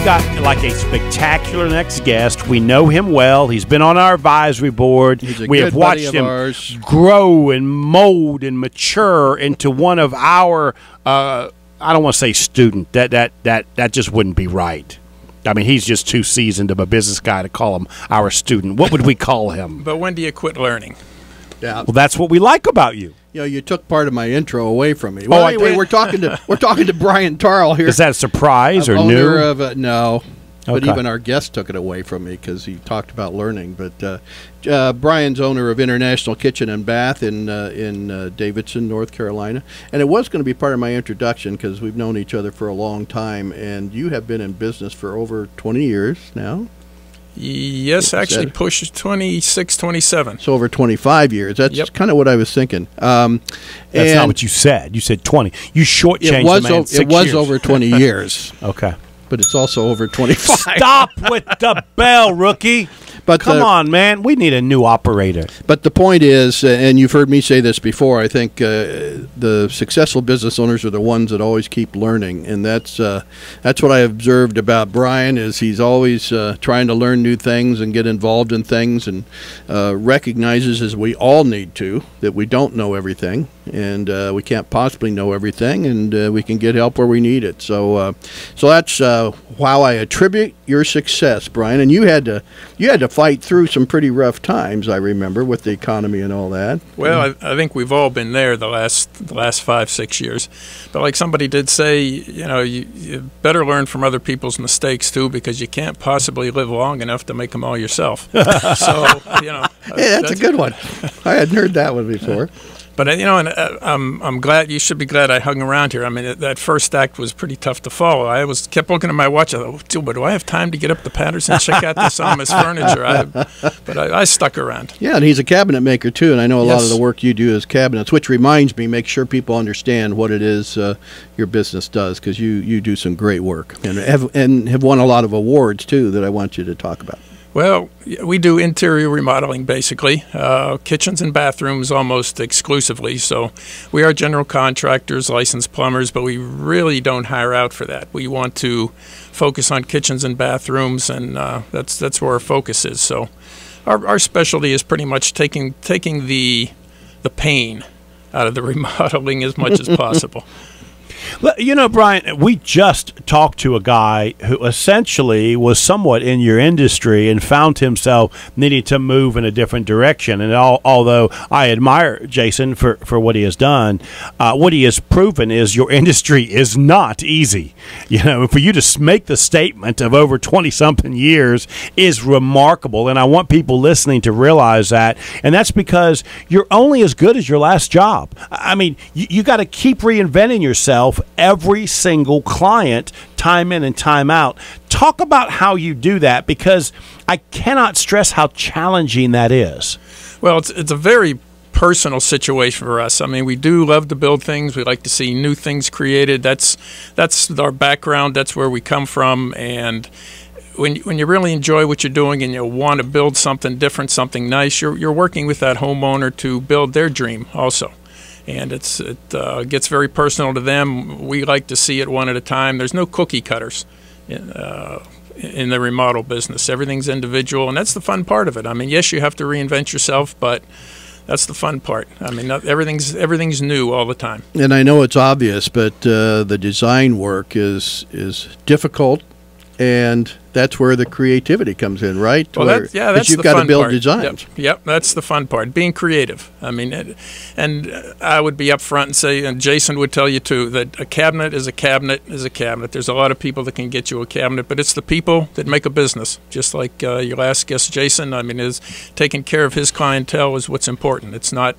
got like a spectacular next guest. We know him well. He's been on our advisory board. We have watched him grow and mold and mature into one of our, I don't want to say student. That just wouldn't be right. I mean, he's just too seasoned of a business guy to call him our student. What would we call him? But when do you quit learning? Yeah. Well, that's what we like about you. You know, you took part of my intro away from me. Well, anyway, we're talking to Brian Tarle here. Is that a surprise or new? No. Okay. But even our guest took it away from me because he talked about learning. But Brian's owner of International Kitchen and Bath in Davidson, North Carolina. And it was going to be part of my introduction because we've known each other for a long time. And you have been in business for over 20 years now. Yes, actually pushed 26, 27. So over 25 years. That's kind of what I was thinking. That's not what you said. You said 20. You shortchanged the man 6 years. It was over 20 years. Okay. But it's also over 25. Stop with the bell, rookie. But come on, man. We need a new operator. But the point is, and you've heard me say this before, I think the successful business owners are the ones that always keep learning. And that's what I observed about Brian is he's always trying to learn new things and get involved in things and recognizes, as we all need to, that we don't know everything. And we can't possibly know everything, and we can get help where we need it. So that's how I attribute your success, Brian. And you had to fight through some pretty rough times, I remember, with the economy and all that. Well, I think we've all been there the last 5-6 years. But like somebody did say, you better learn from other people's mistakes too, because you can't possibly live long enough to make them all yourself. So yeah, that's a good one. I hadn't heard that one before. But I'm glad. You should be glad I hung around here. I mean, that first act was pretty tough to follow. I kept looking at my watch. I thought, but do I have time to get up to Patterson and check out this Amish furniture? But I stuck around. Yeah, and he's a cabinet maker too, and I know a lot of the work you do is cabinets. Which reminds me, make sure people understand what it is your business does, because you do some great work and have won a lot of awards too that I want you to talk about. Well, we do interior remodeling, basically, kitchens and bathrooms almost exclusively. So we are general contractors, licensed plumbers, but we really don't hire out for that. We want to focus on kitchens and bathrooms, and that's where our focus is. So our specialty is pretty much taking the pain out of the remodeling as much as possible. You know, Brian, we just talked to a guy who essentially was somewhat in your industry and found himself needing to move in a different direction. And although I admire Jason for what he has done, what he has proven is your industry is not easy. You know, for you to make the statement of over 20-something years is remarkable. And I want people listening to realize that. And that's because you're only as good as your last job. I mean, you got to keep reinventing yourself every single client, time in and time out. Talk about how you do that, because I cannot stress how challenging that is. Well, it's a very personal situation for us. I mean, we do love to build things. We like to see new things created. That's our background. That's where we come from. And when you really enjoy what you're doing and you want to build something different, something nice, you're working with that homeowner to build their dream also. And it gets very personal to them. We like to see it one at a time. There's no cookie cutters in the remodel business. Everything's individual, and that's the fun part of it. I mean, yes, you have to reinvent yourself, but that's the fun part. I mean, everything's new all the time. And I know it's obvious, but the design work is difficult, and that's where the creativity comes in, right? Well, that's the fun part. You've got to build designs. Yep, that's the fun part, being creative. I mean, and I would be upfront and say, and Jason would tell you too, that a cabinet is a cabinet is a cabinet. There's a lot of people that can get you a cabinet, but it's the people that make a business. Just like your last guest, Jason, I mean, is taking care of his clientele is what's important. It's not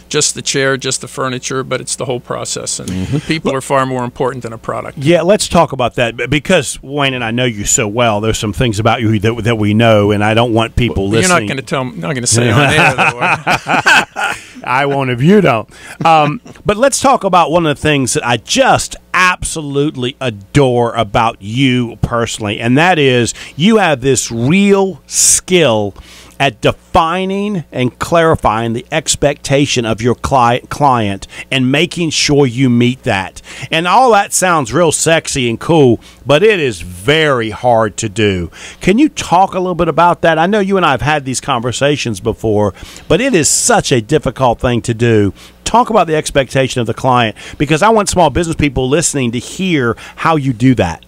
just the chair, just the furniture, but it's the whole process. And people are far more important than a product. Yeah, let's talk about that, because Wayne and I know you so well. There's some things about you that we know, and I don't want people listening. You're not going to tell me. Not going to say on air, though. I won't if you don't. But let's talk about one of the things that I just absolutely adore about you personally, and that is you have this real skill at defining and clarifying the expectation of your client and making sure you meet that. And all that sounds real sexy and cool, but it is very hard to do. Can you talk a little bit about that? I know you and I have had these conversations before, but it is such a difficult thing to do. Talk about the expectation of the client, because I want small business people listening to hear how you do that.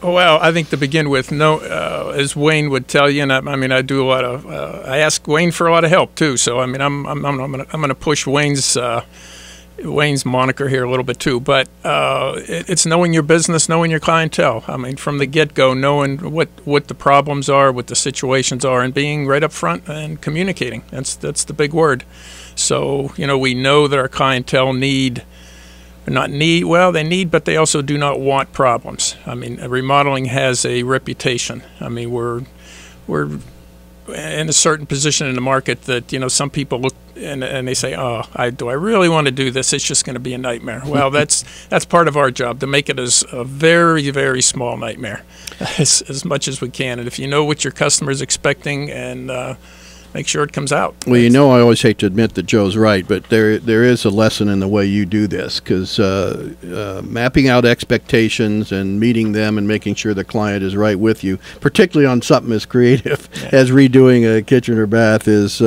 Well, I think to begin with, as Wayne would tell you, and I do a lot of. I ask Wayne for a lot of help too. So I'm going to push Wayne's moniker here a little bit too. But it's knowing your business, knowing your clientele. I mean, from the get-go, knowing what the problems are, what the situations are, and being right up front and communicating. That's the big word. So we know that our clientele need, but they also do not want problems. I mean, remodeling has a reputation. I mean, we're in a certain position in the market that some people look and they say, "Oh, do I really want to do this? It's just going to be a nightmare." Well, that's part of our job, to make it as a very, very small nightmare as much as we can. And if you know what your customer's expecting and make sure it comes out. Well, I always hate to admit that Joe's right, but there is a lesson in the way you do this, because mapping out expectations and meeting them and making sure the client is right with you, particularly on something as creative as redoing a kitchen or bath, is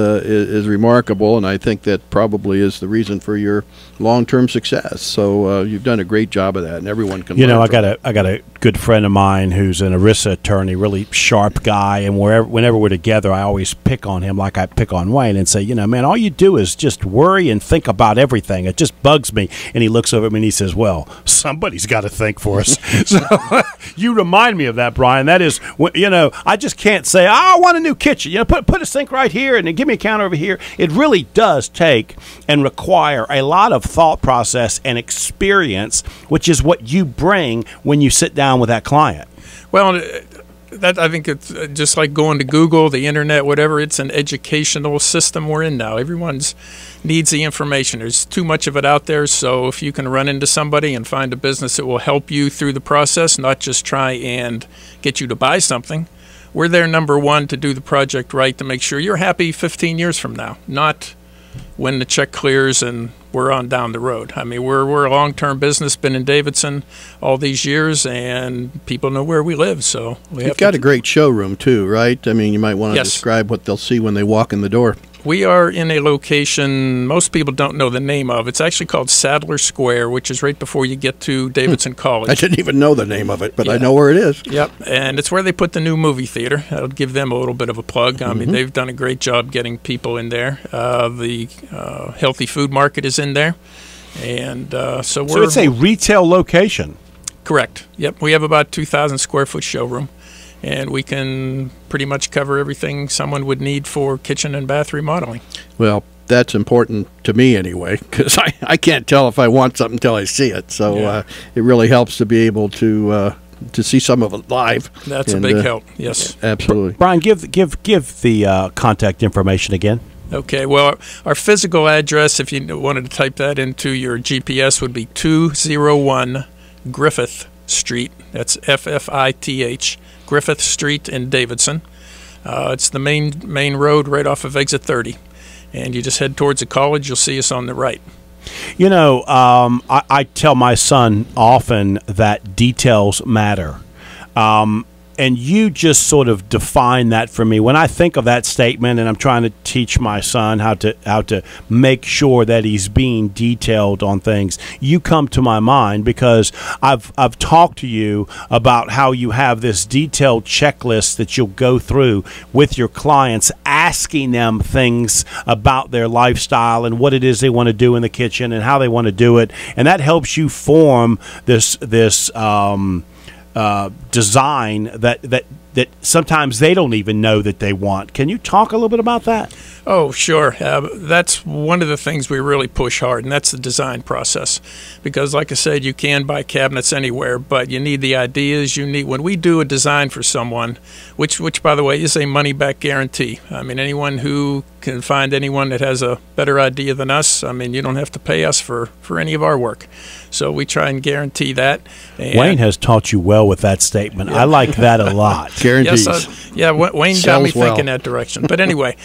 remarkable, and I think that probably is the reason for your long-term success. So you've done a great job of that, and everyone can. I got a good friend of mine who's an ERISA attorney, really sharp guy, and whenever we're together, I always pick on him like I pick on Wayne and say, man, all you do is just worry and think about everything. It just bugs me. And he looks over at me and he says, well, somebody's got to think for us. So you remind me of that, Brian. That is, I just can't say, I want a new kitchen. Put a sink right here and then give me a counter over here. It really does take and require a lot of thought process and experience, which is what you bring when you sit down with that client. Well, I think it's just like going to Google, the internet, whatever. It's an educational system we're in now. Everyone needs the information. There's too much of it out there. So if you can run into somebody and find a business that will help you through the process, not just try and get you to buy something, we're there, number one, to do the project right, to make sure you're happy 15 years from now, not when the check clears and we're on down the road. I mean, we're a long-term business, been in Davidson all these years, and people know where we live. So you've got a great showroom too, right? I mean, you might want to describe what they'll see when they walk in the door. We are in a location most people don't know the name of. It's actually called Sadler Square, which is right before you get to Davidson College. I didn't even know the name of it, but I know where it is. Yep, and it's where they put the new movie theater. I'll give them a little bit of a plug. I mean, they've done a great job getting people in there. The healthy food market is in there, and so it's a retail location. Correct. Yep, we have about 2,000 square foot showroom. And we can pretty much cover everything someone would need for kitchen and bath remodeling. Well, that's important to me anyway, because I can't tell if I want something until I see it. So it really helps to be able to see some of it live. That's a big help, yes. Absolutely. Brian, give the contact information again. Okay, well, our physical address, if you wanted to type that into your GPS, would be 201 Griffith Street. That's F-F-I-T-H. Griffith Street in Davidson. It's the main road right off of exit 30. And you just head towards the college, you'll see us on the right. I tell my son often that details matter. And you just sort of define that for me. When I think of that statement, and I'm trying to teach my son how to make sure that he's being detailed on things, you come to my mind, because I've talked to you about how you have this detailed checklist that you'll go through with your clients, asking them things about their lifestyle and what it is they want to do in the kitchen and how they want to do it, and that helps you form this design that sometimes they don't even know that they want. Can you talk a little bit about that? Oh, sure. That's one of the things we really push hard, and that's the design process. Because, like I said, you can buy cabinets anywhere, but you need the ideas. When we do a design for someone, which by the way, is a money-back guarantee. I mean, anyone who can find anyone that has a better idea than us, I mean, you don't have to pay us for any of our work. So we try and guarantee that. And Wayne has taught you well with that statement. Yeah. I like that a lot. Guarantees. Yes, Wayne got me thinking that direction. But anyway,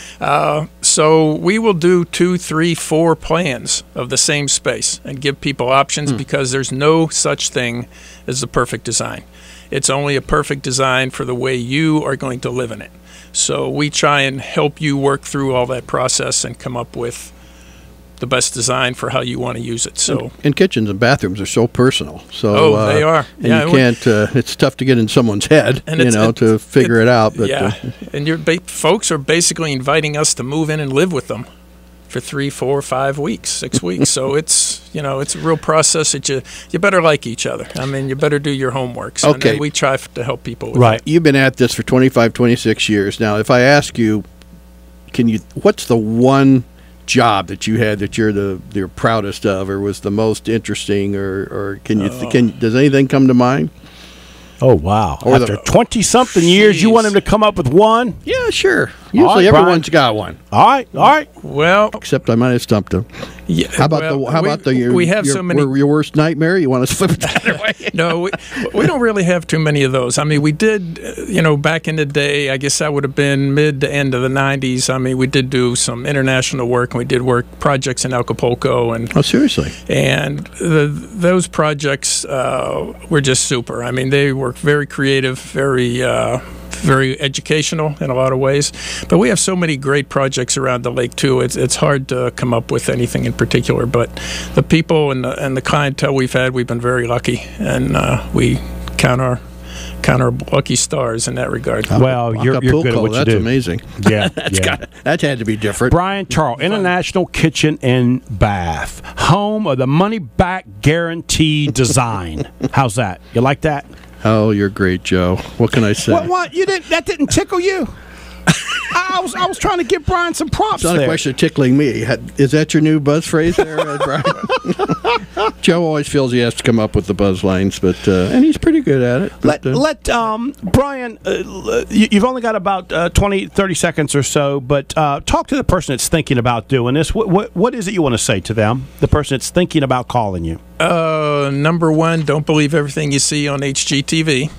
so we will do 2, 3, 4 plans of the same space and give people options because there's no such thing as the perfect design. It's only a perfect design for the way you are going to live in it. So we try and help you work through all that process and come up with the best design for how you want to use it. So, and kitchens and bathrooms are so personal. So they are. And you can't. It's tough to get in someone's head, and to figure it out. But and folks are basically inviting us to move in and live with them for 3, 4, 5 weeks, 6 weeks. So it's a real process that you better like each other. I mean, you better do your homework. So okay. We try to help people with that. You've been at this for 25, 26 years now. If I ask you, what's the one job that you had that you're proudest of, or was the most interesting, or does anything come to mind? Oh, wow. After 20-something years, you want him to come up with one? Yeah, sure. Usually everyone's got one. All right. Well, except I might have stumped him. Yeah. How about your worst nightmare? You want to flip it that way? No, we don't really have too many of those. I mean, we did, back in the day, I guess that would have been mid to end of the 90s. I mean, we did do some international work, and we did projects in Acapulco. Oh, seriously? And those projects were just super. I mean, they were very creative, very educational in a lot of ways. But we have so many great projects around the lake too. It's hard to come up with anything in particular. But the people and the clientele we've had, we've been very lucky, and we count our lucky stars in that regard. Well, you're good at what you do. That's amazing. Yeah, that had to be different. Brian Tarle, International Kitchen and Bath, home of the money back guarantee design. How's that? You like that? Oh, you're great, Joe. What can I say? What? You didn't? That didn't tickle you? I was trying to give Brian some props. It's not a question of tickling me. Is that your new buzz phrase there, Brian? Joe always feels he has to come up with the buzz lines, but and he's pretty good at it. Let Brian, you've only got about 20, 30 seconds or so, but talk to the person that's thinking about doing this. What is it you want to say to them, the person that's thinking about calling you? Number one, don't believe everything you see on HGTV.